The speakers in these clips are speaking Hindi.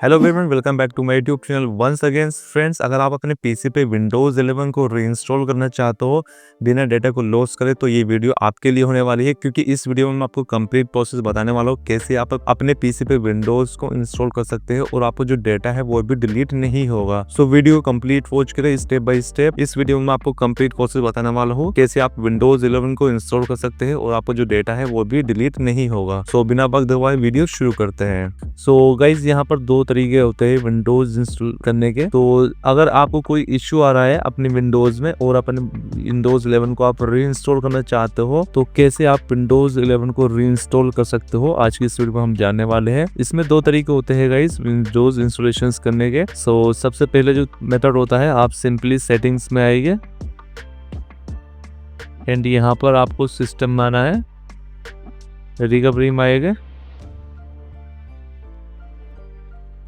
Hello everyone, welcome back to my YouTube channel once again. Friends, अगर आप अपने पीसी पे विंडोज़ 11 को रीइंस्टॉल करना चाहते हो बिना डेटा को लॉस करे, तो ये वीडियो आपके लिए होने वाली है, क्योंकि इस वीडियो में मैं आपको कंप्लीट प्रोसेस बताने वाला हूँ कैसे आप अपने पीसी पे विंडोज़ को इंस्टॉल कर सकते हैं और आपको जो डेटा है वो भी डिलीट नहीं होगा। सो वीडियो कंप्लीट वॉच करें स्टेप बाय स्टेप। इस वीडियो में मैं आपको कंप्लीट प्रोसेस बताने वाला हूँ कैसे आप विंडोज़ 11 को इंस्टॉल कर सकते हैं और आपको जो डेटा है वो भी डिलीट नहीं होगा। सो बिना वक्त गवाए वीडियो शुरू करते हैं। सो गाइज, यहाँ पर दो तरीके होते हैं विंडोज इंस्टॉल करने के। तो अगर आपको कोई इश्यू आ रहा है अपने विंडोज में और अपने विंडोज 11 को आप रीइंस्टॉल करना चाहते हो, तो कैसे आप विंडोज 11 को रीइंस्टॉल कर सकते हो, आज की इस वीडियो में हम जानने वाले हैं। इसमें दो तरीके होते हैं गाइज विंडोज इंस्टॉलेशन करने के। सो सबसे पहले जो मेथड होता है, आप सिंपली सेटिंग्स में आएंगे एंड यहाँ पर आपको सिस्टम में आना है, रिकवरी में आएगा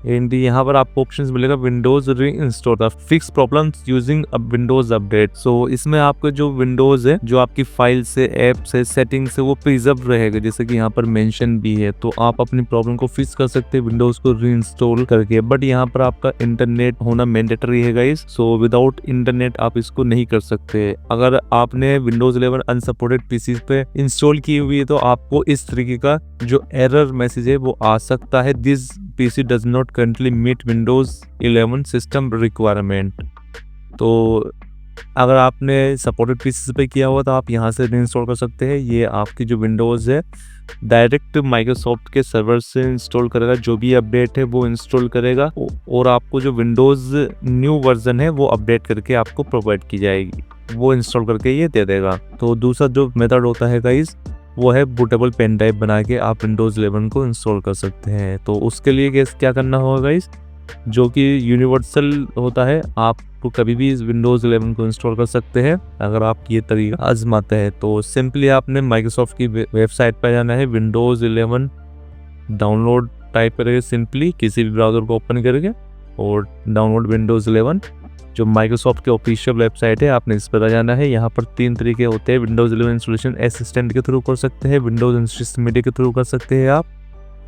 एंड यहाँ पर आपको ऑप्शंस मिलेगा Windows reinstall fix problems using Windows update. So इसमें आपका जो विंडोज है, जो आपकी फाइल से, ऐप से, सेटिंग से, वो प्रिजर्व रहेगा, जैसे कि यहाँ पर मेंशन भी है। तो आप अपनी प्रॉब्लम को फिक्स कर सकते हैं विंडोज को रीइंस्टॉल करके, बट यहाँ पर आपका इंटरनेट होना मैंडेटरी है गाइस। सो विदाउट इंटरनेट आप इसको नहीं कर सकते। अगर आपने विंडोज 11 अनसपोर्टेड पीसी पे इंस्टॉल की हुई है तो आपको इस तरीके का जो एरर मैसेज है वो आ सकता है, this PC does not currently meet Windows 11 system requirement. तो अगर आपने सपोर्टेड पीसी पे किया हुआ तो आप यहाँ से इंस्टॉल कर सकते हैं। ये आपकी जो विंडोज़ है डायरेक्ट माइक्रोसॉफ्ट के सर्वर से इंस्टॉल करेगा, जो भी अपडेट है वो इंस्टॉल करेगा और आपको जो विंडोज़ न्यू वर्जन है वो अपडेट करके आपको प्रोवाइड की जाएगी, वो इंस्टॉल करके ये दे देगा। तो दूसरा जो मेथड होता है गाइस, वो है बूटेबल पेन ड्राइव बना के आप विंडोज़ 11 को इंस्टॉल कर सकते हैं। तो उसके लिए क्या करना होगा गाइस, जो कि यूनिवर्सल होता है, आप कभी भी इस विंडोज़ 11 को इंस्टॉल कर सकते हैं अगर आप ये तरीका आजमाते हैं। तो सिंपली आपने माइक्रोसॉफ्ट की वेबसाइट पर जाना है, विंडोज़ 11 डाउनलोड टाइप करके सिंपली किसी भी ब्राउज़र को ओपन करके और डाउनलोड विंडोज़ 11, जो माइक्रोसॉफ्ट के ऑफिशियल वेबसाइट है, आपने इस पर आ जाना है। यहाँ पर तीन तरीके होते हैं विंडोज 11 इंस्टॉलेशन, असिस्टेंट के थ्रू कर सकते हैं, विंडोज इंस्टॉलेशन मीडिया के थ्रू कर सकते हैं आप,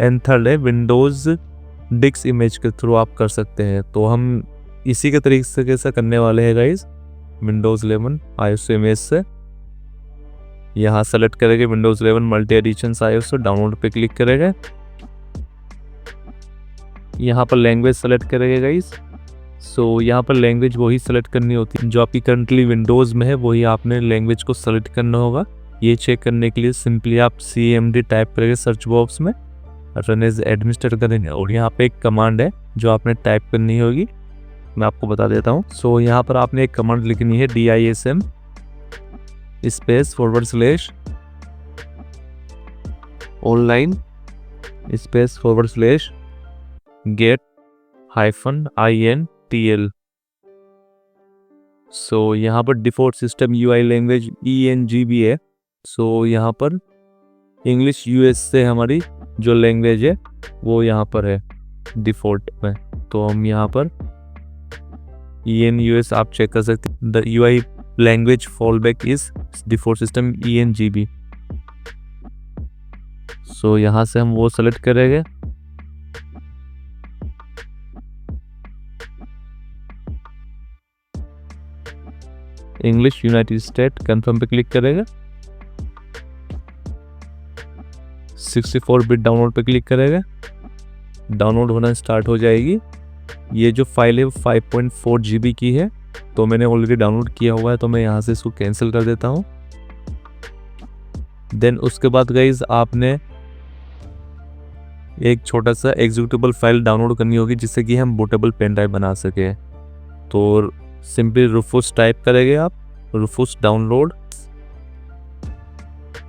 एंड थर्ड है विंडोज डिस्क इमेज के थ्रू आप कर सकते हैं। तो हम इसी के तरीके से करने वाले हैं गाइज। विंडोज 11 iOS इमेज से यहाँ सेलेक्ट करेंगे Windows 11 multi edition iOS, download पे क्लिक करेंगे, यहाँ पर लैंग्वेज सेलेक्ट करेंगे गाइज। सो यहाँ पर लैंग्वेज वही सेलेक्ट करनी होती है जो आपकी करंटली विंडोज़ में है, वही आपने लैंग्वेज को सेलेक्ट करना होगा। ये चेक करने के लिए सिंपली आप CMD टाइप करेंगे सर्च बॉक्स में, रन एज एडमिनिस्ट्रेटर करेंगे और यहाँ पे एक कमांड है जो आपने टाइप करनी होगी, मैं आपको बता देता हूँ। सो यहाँ पर आपने एक कमांड लिखनी है, DISM space / online space / get -intl। सो यहाँ पर default system UI language ENGB है। सो यहाँ पर इंग्लिश US से हमारी जो लैंग्वेज है वो यहाँ पर है डिफॉल्ट में, तो हम यहाँ पर ENUS आप चेक कर सकते हैं। The UI language fallback is default system ENGB। सो यहाँ से हम वो सेलेक्ट करेंगे, इंग्लिश यूनाइटेड स्टेट, कंफर्म पे क्लिक करेगा, 64 बिट डाउनलोड पे क्लिक करेगा, डाउनलोड होना स्टार्ट हो जाएगी। ये जो फाइल है 5.4 GB की है, तो मैंने ऑलरेडी डाउनलोड किया हुआ है, तो मैं यहाँ से इसको कैंसिल कर देता हूँ। देन उसके बाद गाइज आपने एक छोटा सा एग्जीक्यूटेबल फाइल डाउनलोड करनी होगी जिससे कि हम बूटेबल पेन ड्राइव बना सके। तो सिंपली रूफूस टाइप करेंगे आप, रूफूस डाउनलोड,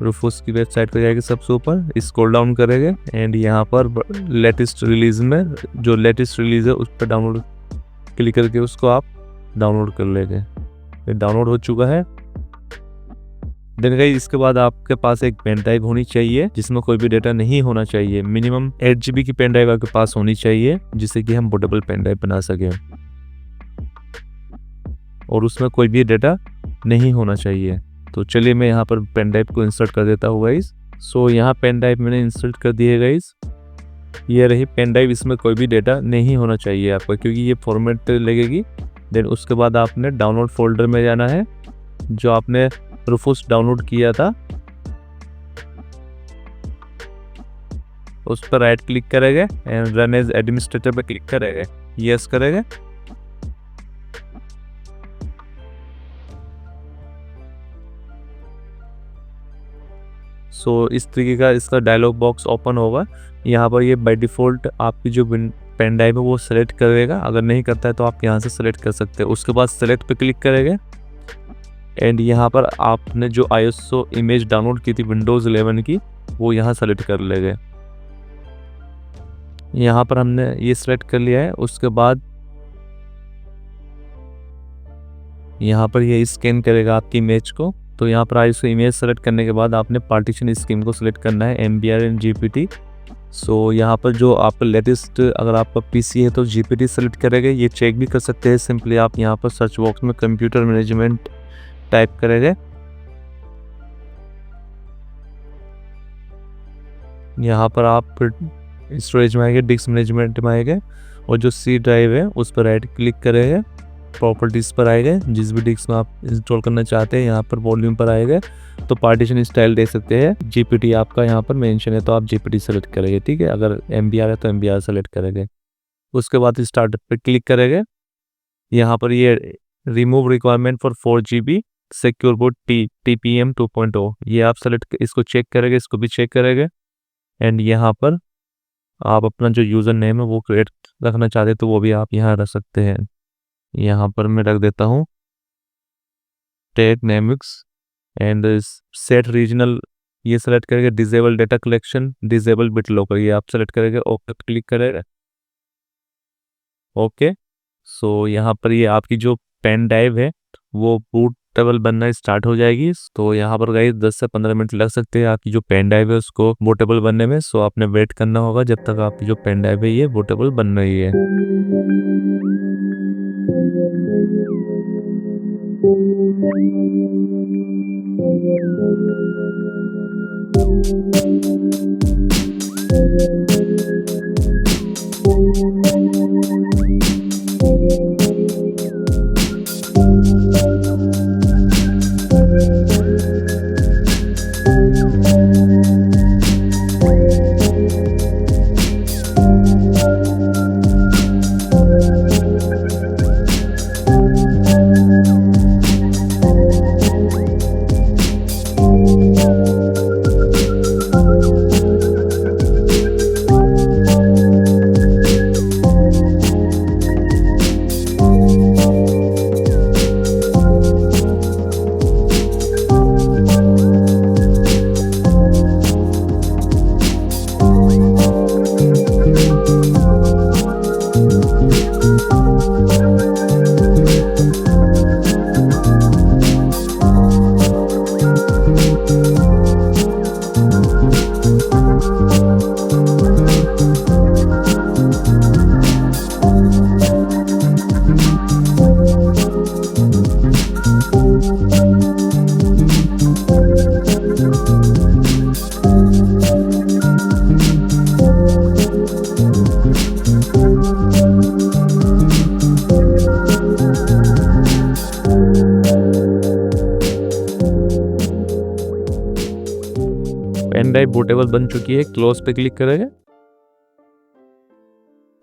रूफूस की वेबसाइट पर जाएंगे, सबसे ऊपर स्क्रॉल डाउन करेंगे एंड यहाँ पर लेटेस्ट रिलीज में जो लेटेस्ट रिलीज है उस पर डाउनलोड क्लिक करके उसको आप डाउनलोड कर लेंगे। डाउनलोड हो चुका है। देन गाइस, इसके बाद आपके पास एक पेन ड्राइव होनी चाहिए जिसमें कोई भी डेटा नहीं होना चाहिए। मिनिमम 8 GB की पेन ड्राइव आपके पास होनी चाहिए जिससे कि हम बूटेबल पेन ड्राइव बना सकें और उसमें कोई भी डेटा नहीं होना चाहिए। तो चलिए मैं यहाँ पर पेन ड्राइव को इंसर्ट कर देता हूँ गाइस। सो यहाँ पेन ड्राइव मैंने इंसर्ट कर दी है गाइस। ये रही पेन ड्राइव, इसमें कोई भी डेटा नहीं होना चाहिए आपका, क्योंकि ये फॉर्मेट लगेगी। देन उसके बाद आपने डाउनलोड फोल्डर में जाना है, जो आपने रूफूस डाउनलोड किया था उस पर राइट क्लिक करेंगे एंड रन एज एडमिनिस्ट्रेटर पे क्लिक करेंगे, यस करेंगे। सो इस तरीके का इसका डायलॉग बॉक्स ओपन होगा। यहाँ पर ये बाय डिफ़ॉल्ट आपकी जो पेन ड्राइव है वो सेलेक्ट करेगा, अगर नहीं करता है तो आप यहाँ से सेलेक्ट कर सकते हैं। उसके बाद सेलेक्ट पे क्लिक करेंगे एंड यहाँ पर आपने जो ISO इमेज डाउनलोड की थी विंडोज़ 11 की, वो यहाँ सेलेक्ट कर लेंगे। यहाँ पर हमने ये सेलेक्ट कर लिया है। उसके बाद यहाँ पर ये स्कैन करेगा आपकी इमेज को। तो यहाँ पर ISO इमेज सेलेक्ट करने के बाद आपने पार्टीशन स्कीम को सिलेक्ट करना है, MBR एंड GPT। सो यहाँ पर जो आपका लेटेस्ट, अगर आपका PC है तो GPT सेलेक्ट करेंगे। ये चेक भी कर सकते हैं, सिंपली आप यहाँ पर सर्च बॉक्स में कंप्यूटर मैनेजमेंट टाइप करेंगे। यहाँ पर आप स्टोरेज में आएंगे, डिस्क मैनेजमेंट में आएंगे और जो C ड्राइव है उस पर राइट क्लिक करेंगे, प्रॉपर्टीज़ पर आएंगे, जिस भी डिस्क में आप इंस्टॉल करना चाहते हैं यहाँ पर वॉल्यूम पर आएंगे। तो पार्टीशन स्टाइल दे सकते हैं, GPT आपका यहाँ पर मेंशन है तो आप GPT सेलेक्ट करेंगे, ठीक है। अगर MBR है तो MBR सेलेक्ट करेंगे। उसके बाद स्टार्ट पर क्लिक करेंगे। यहाँ पर ये remove requirement for 4GB secure board TPM 2.0, ये आप सेलेक्ट, इसको चेक करेंगे, इसको भी चेक करेंगे। एंड यहाँ पर आप अपना जो यूज़र नेम है वो क्रिएट रखना चाहते हैं तो वो भी आप यहाँ रख सकते हैं। यहाँ पर मैं रख देता हूँ टेक्नेमिक्स एंड सेट रीजनल, ये सेलेक्ट करेंगे। Disable data collection, disable bit locker, ये आप सेलेक्ट करेंगे, ओके क्लिक करेंगे, ओके। सो यहाँ पर ये आपकी जो पेन ड्राइव है वो बूटेबल बनना स्टार्ट हो जाएगी। तो यहाँ पर गाइस 10 से 15 मिनट लग सकते हैं आपकी जो पेन ड्राइव है उसको बूटेबल बनने में। सो आपने वेट करना होगा जब तक आपकी जो पेन ड्राइव है ये बूटेबल बन रही है। पेन ड्राइव बूटेबल बन चुकी है, क्लोज पे क्लिक करेंगे।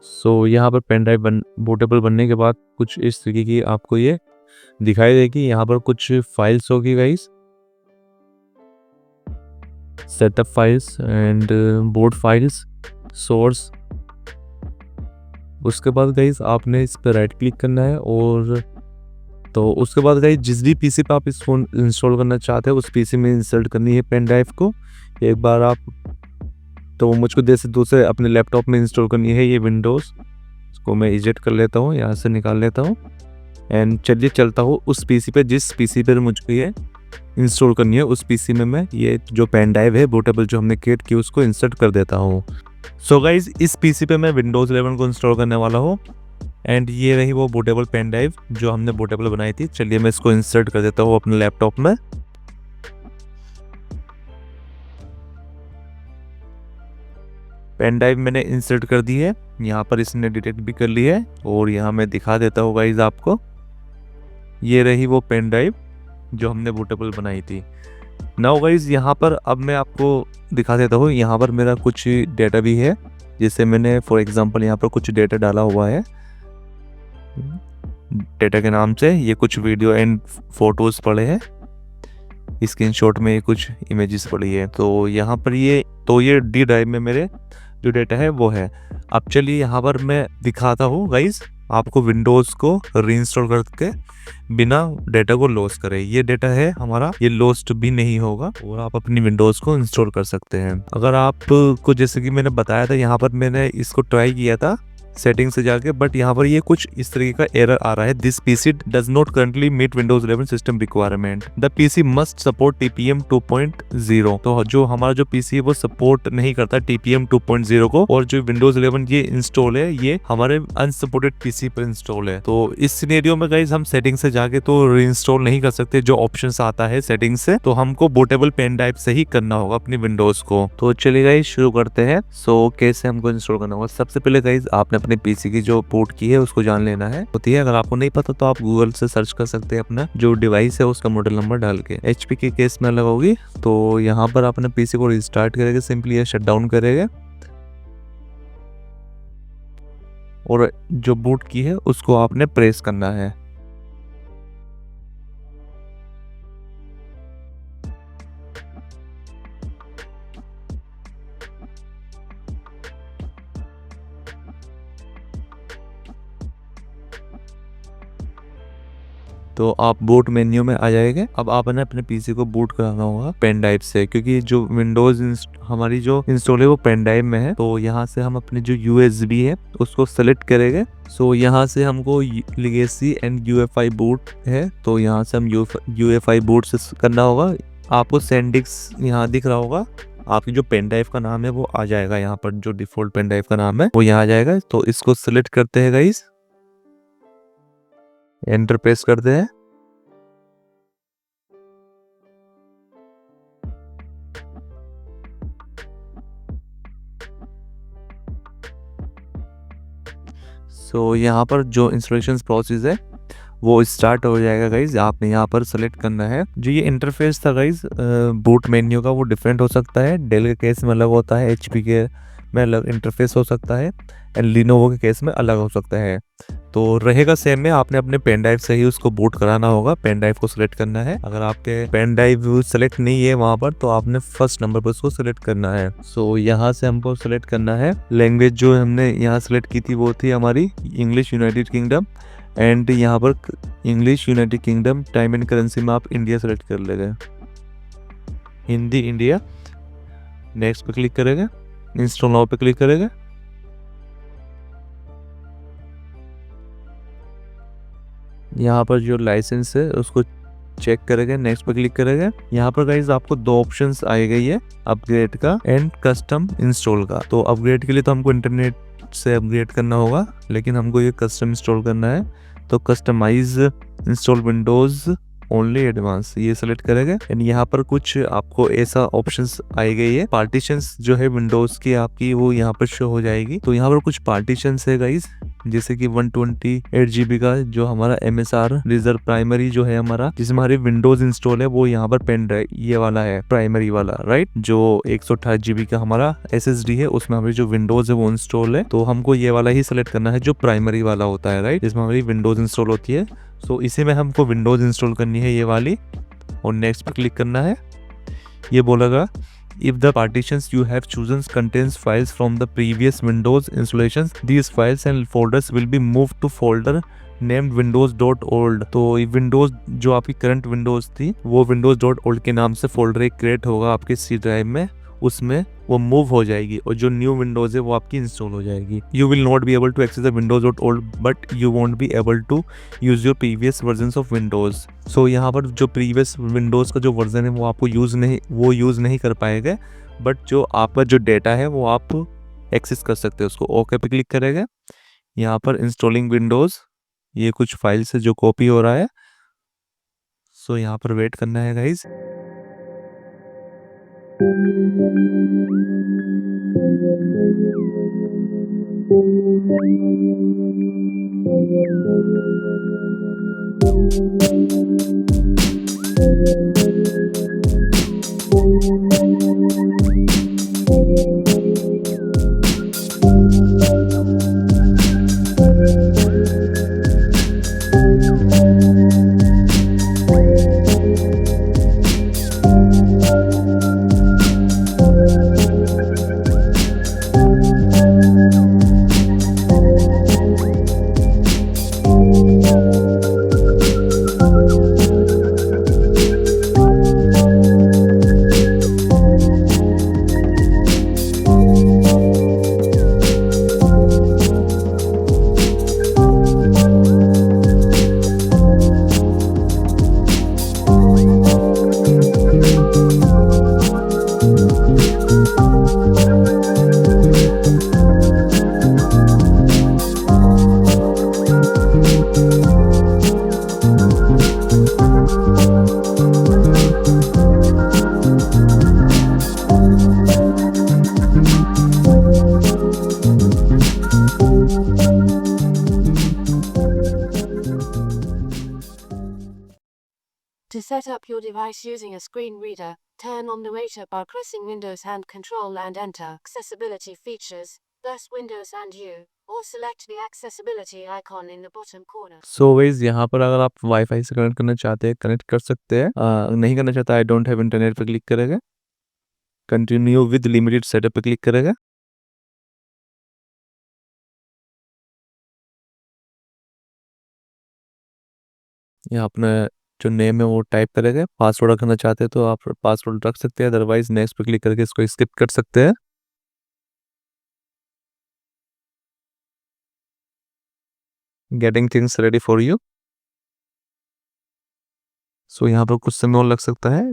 सो यहाँ पर पेन ड्राइव बूटेबल बनने के बाद कुछ इस तरीके की आपको ये दिखाई देगी। यहाँ पर कुछ फाइल्स होगी guys, setup files and board files, source. उसके बाद गाइस आपने इस पर राइट क्लिक करना है और तो उसके बाद गाइस जिस भी पीसी पे आप इसको इंस्टॉल करना चाहते हैं उस पीसी में इंसर्ट करनी है पेन ड्राइव को एक बार आप। तो मुझको दूसरे अपने लैपटॉप में इंस्टॉल करनी है ये विंडोज़। इसको मैं एग्जिट कर लेता हूँ, यहाँ से निकाल लेता हूँ एंड चलिए चलता हूँ उस पीसी पे जिस पीसी पर मुझको ये इंस्टॉल करनी है। उस पीसी में मैं ये जो पेन ड्राइव है बूटेबल जो हमने क्रिएट की उसको इंसर्ट कर देता हूँ। सो गाइज इस पीसी पे मैं विंडोज़ 11 को इंस्टॉल करने वाला हूँ एंड ये रही वो बूटेबल पेन ड्राइव जो हमने बूटेबल बनाई थी। चलिए मैं इसको इंसर्ट कर देता हूँ अपने लैपटॉप में। पेन ड्राइव मैंने इंसर्ट कर दी है, यहाँ पर इसने डिटेक्ट भी कर ली है। और यहाँ मैं दिखा देता हूँ गाइज आपको, ये रही वो पेन ड्राइव जो हमने बूटेबल बनाई थी। नाउ गाइज यहाँ पर अब मैं आपको दिखा देता हूँ, यहाँ पर मेरा कुछ डेटा भी है, जैसे मैंने फॉर एग्जांपल यहाँ पर कुछ डेटा डाला हुआ है डेटा के नाम से। ये कुछ वीडियो एंड फोटोज पड़े हैं, स्क्रीनशॉट में कुछ इमेजेस पड़ी है। तो यहाँ पर ये डी ड्राइव में मेरे जो डेटा है वो है। अब चलिए यहाँ पर मैं दिखाता हूँ गाइज आपको विंडोज़ को रीइंस्टॉल करके बिना डेटा को लॉस करे। ये डेटा है हमारा, ये लॉस्ट भी नहीं होगा और आप अपनी विंडोज़ को इंस्टॉल कर सकते हैं। अगर आपको जैसे कि मैंने बताया था, यहाँ पर मैंने इसको ट्राई किया था सेटिंग से जाके, बट यहाँ पर ये कुछ इस तरीके का एरर आ रहा है, this PC does not currently meet Windows 11 system requirement, the PC must support TPM 2.0। तो जो हमारा जो पीसी है वो सपोर्ट नहीं करता टीपीएम 2.0 को, और जो विंडोज 11 ये इंस्टॉल है ये हमारे अनसपोर्टेड पीसी पर इंस्टॉल है। तो इस सिनेरियो में गाइस हम सेटिंग से जाके तो रीइंस्टॉल नहीं कर सकते, जो ऑप्शन आता है सेटिंग से, तो हमको बूटेबल पेन ड्राइव से ही करना होगा अपनी विंडोज को। तो चलिए गाइस शुरू करते हैं। सो कैसे हमको इंस्टॉल करना होगा, सबसे पहले गाइस आपने अपने पीसी की जो पोर्ट की है उसको जान लेना है होती है। अगर आपको नहीं पता तो आप गूगल से सर्च कर सकते हैं अपना जो डिवाइस है उसका मॉडल नंबर डाल के। एचपी के केस में अलग होगी। तो यहाँ पर अपने पीसी को रिस्टार्ट करेंगे, सिंपली ये शट डाउन करेंगे और जो बूट की है उसको आपने प्रेस करना है। तो आप बूट मेन्यू में आ जाएंगे। अब आपने अपने पीसी को बूट कराना होगा पेन ड्राइव से, क्योंकि जो विंडोज हमारी जो इंस्टॉल है वो पेन ड्राइव में है। तो यहाँ से हम अपने जो यूएसबी है उसको सेलेक्ट करेंगे। सो यहाँ से हमको लीगेसी एंड यूएफआई बूट है, तो यहाँ से हम यूएफआई बूट से करना होगा। आपको सैंडिक्स यहाँ दिख रहा होगा, आपकी जो पेन ड्राइव का नाम है वो आ जाएगा यहाँ पर, जो डिफॉल्ट पेन ड्राइव का नाम है वो यहाँ आ जाएगा। तो इसको सिलेक्ट करते हैं गाइस, एंटर प्रेस करते हैं। सो यहाँ पर जो इंस्टॉलेशन प्रोसेस है वो स्टार्ट हो जाएगा गाइज। आपने यहाँ पर सेलेक्ट करना है। जो ये इंटरफेस था गाइज बूट मेन्यू का वो डिफरेंट हो सकता है, डेल के केस में अलग होता है, एचपी के में अलग इंटरफेस हो सकता है एंड लिनोवो के केस में अलग हो सकता है। तो रहेगा सेम में, आपने अपने पेन ड्राइव से ही उसको बूट कराना होगा। पेन ड्राइव को सिलेक्ट करना है। अगर आपके पेन ड्राइव सेलेक्ट नहीं है वहाँ पर तो आपने फर्स्ट नंबर पर उसको सिलेक्ट करना है। सो यहाँ से हमको सिलेक्ट करना है लैंग्वेज, जो हमने यहाँ सिलेक्ट की थी वो थी हमारी इंग्लिश यूनाइटेड किंगडम, एंड यहाँ पर English United kingdom time and currency में आप इंडिया सेलेक्ट कर लेंगे, हिंदी इंडिया। नेक्स्ट पे क्लिक करेंगे, इंस्टॉल नाउ पे क्लिक करेंगे। यहाँ पर जो लाइसेंस है उसको चेक करेंगे, नेक्स्ट पे क्लिक करेंगे। यहाँ पर गाइज आपको दो ऑप्शंस आए गई है, अपग्रेड का एंड कस्टम इंस्टॉल का। तो अपग्रेड के लिए तो हमको इंटरनेट से अपग्रेड करना होगा, लेकिन हमको ये कस्टम इंस्टॉल करना है। तो customise install Windows only advance ये सेलेक्ट करेंगे एंड यहाँ पर कुछ आपको ऐसा ऑप्शंस आई गई है। पार्टीशंस जो है विंडोज की आपकी वो यहाँ पर शो हो जाएगी। तो यहाँ पर कुछ पार्टीशंस है गाइज, जैसे कि 128 GB का जो हमारा MSR रिजर्व प्राइमरी जो है हमारा, जिसमें हमारी विंडोज इंस्टॉल है वो यहाँ पर पेन ड्राइव ये वाला है प्राइमरी वाला, राइट। जो 128 GB का हमारा SSD है उसमें हमारी जो विंडोज है वो इंस्टॉल है। तो हमको ये वाला ही सिलेक्ट करना है जो प्राइमरी वाला होता है, राइट, जिसमें हमारी विंडोज इंस्टॉल होती है। सो इसी में हमको विंडोज इंस्टॉल करनी है ये वाली, और नेक्स्ट पे क्लिक करना है। ये बोलेगा if the partitions you have chosen contains files from the previous Windows installations, these files and folders will be moved to folder named windows.old। तो विंडोज जो आपकी करंट विंडोज थी वो windows.old के नाम से फोल्डर एक क्रिएट होगा आपके सी ड्राइव में, उसमें वो मूव हो जाएगी और जो न्यू विंडोज है वो आपकी इंस्टॉल हो जाएगी। You will not be able to access the windows.old but you won't be able to use your previous versions of Windows. So यहाँ पर जो प्रीवियस विंडोज का जो वर्जन है वो आपको यूज नहीं कर पाएगा, बट जो आपका जो डेटा है वो आप एक्सेस कर सकते हैं उसको। ओके पे क्लिक करेंगे। यहाँ पर इंस्टॉलिंग विंडोज, ये कुछ फाइल से जो कॉपी हो रहा है। सो यहाँ पर वेट करना है guys. To set up your device using a screen reader, turn on Narrator by pressing Windows and Control and enter Accessibility Features, thus Windows and U, or select the accessibility icon in the bottom corner. So guys यहाँ पर अगर आप वाईफाई से कनेक्ट करना चाहते हैं कनेक्ट कर सकते हैं, नहीं करना चाहता आई डोंट हैव इंटरनेट पे क्लिक करेगा, कंटिन्यू विद लिमिटेड सेटअप पे क्लिक करेगा। यहाँ अपना जो नेम है वो टाइप करेगा, पासवर्ड रखना चाहते हैं तो आप पासवर्ड रख सकते हैं, अदरवाइज नेक्स्ट पे क्लिक करके इसको स्किप कर सकते हैं। Getting things ready for you. So यहाँ पर कुछ समय और लग सकता है।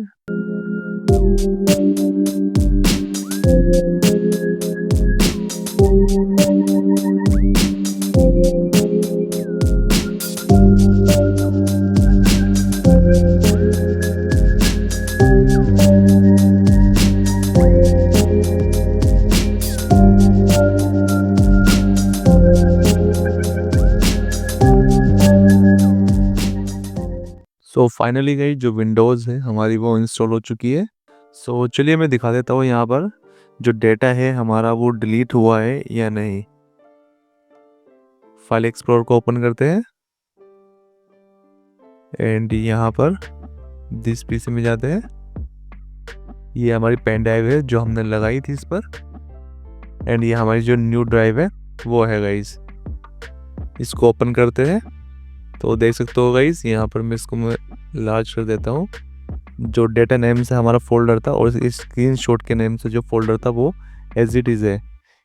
सो फाइनली गई जो विंडोज़ है हमारी वो इंस्टॉल हो चुकी है। सो चलिए मैं दिखा देता हूँ यहाँ पर जो डेटा है हमारा वो डिलीट हुआ है या नहीं। फाइल एक्सप्लोरर को ओपन करते हैं एंड यहाँ पर दिस पीसी में जाते हैं। ये हमारी पेन ड्राइव है जो हमने लगाई थी इस पर, एंड ये हमारी जो न्यू ड्राइव है वो है गाइस। इसको ओपन करते हैं तो देख सकते हो गाइस यहाँ पर मैं इसको लार्ज कर देता हूँ। जो डेटा नेम से हमारा फोल्डर था और इस स्क्रीनशॉट के नेम से जो फोल्डर था वो एज इट इज़ है।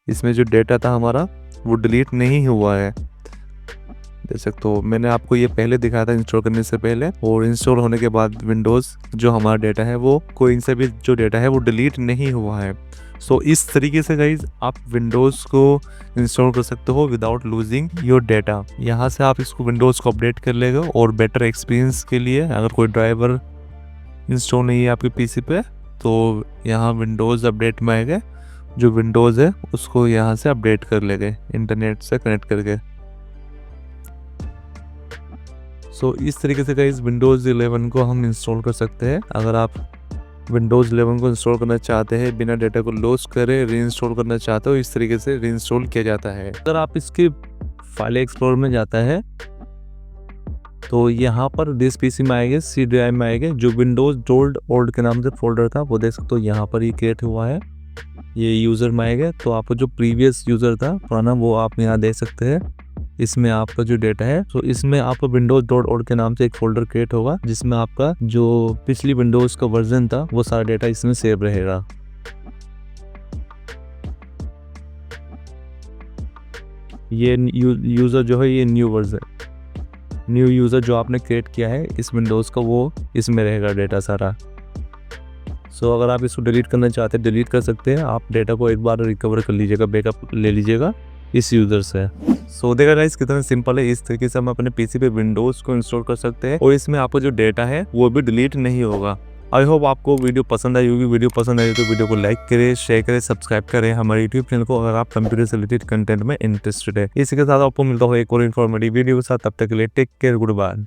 इसमें जो डेटा था हमारा वो डिलीट नहीं हुआ है, देख सकते हो। मैंने आपको ये पहले दिखाया था इंस्टॉल करने से पहले, और इंस्टॉल होने के बाद विंडोज़ जो हमारा डेटा है वो कोई से भी जो डेटा है वो डिलीट नहीं हुआ है। सो इस तरीके से गाइज आप विंडोज़ को इंस्टॉल कर सकते हो विदाउट लूजिंग योर डेटा। यहाँ से आप इसको विंडोज़ को अपडेट कर लेगा, और बेटर एक्सपीरियंस के लिए अगर कोई ड्राइवर इंस्टॉल नहीं है आपके पीसी पे तो यहाँ विंडोज़ अपडेट में आएगा, जो विंडोज़ है उसको यहाँ से अपडेट कर लेगा इंटरनेट से कनेक्ट करके। सो इस तरीके से गाइज विंडोज़ 11 को हम इंस्टॉल कर सकते हैं। अगर आप विंडोज़ 11 को इंस्टॉल करना चाहते हैं बिना डेटा को लॉस करे, री इंस्टॉल करना चाहते हो, इस तरीके से री इंस्टॉल किया जाता है। अगर आप इसके फाइल एक्सप्लोरर में जाता है तो यहाँ पर दिस पीसी में आएगा, सी ड्राइव में आएगा। जो विंडोज़ डोल्ड ओल्ड के नाम से फोल्डर था वो देख सकते हो यहाँ पर ही क्रिएट हुआ है। ये यूज़र में आएगा तो आपको जो प्रीवियस यूज़र था पुराना वो आप यहाँ देख सकते हैं। इसमें आपका जो डेटा है तो इसमें आपका विंडोज डॉट ऑर्ग के नाम से एक फोल्डर क्रिएट होगा जिसमें आपका जो पिछली विंडोज का वर्जन था वो सारा डेटा इसमें सेव रहेगा। ये यूज़र जो है ये न्यू वर्जन, न्यू यूज़र जो आपने क्रिएट किया है इस विंडोज़ का वो इसमें रहेगा डेटा सारा। सो अगर आप इसको डिलीट करना चाहते हैं डिलीट कर सकते हैं। आप डेटा को एक बार रिकवर कर लीजिएगा, बैकअप ले लीजिएगा इस यूज़र से। सो देखा गाइस कितना सिंपल है। इस तरीके से हम अपने पीसी पे विंडोज़ को इंस्टॉल कर सकते हैं और इसमें आपका जो डेटा है वो भी डिलीट नहीं होगा। आई होप आपको वीडियो पसंद आई होगी। वीडियो पसंद आई तो वीडियो को लाइक करें, शेयर करें, सब्सक्राइब करें हमारे यूट्यूब चैनल को अगर आप कंप्यूटर से रिलेटेड कंटेंट में इंटरेस्टेड है। इसी के साथ आपको मिलता हो एक और इन्फॉर्मेटिव वीडियो के साथ, तब तक के लिए टेक केयर, गुड बाय।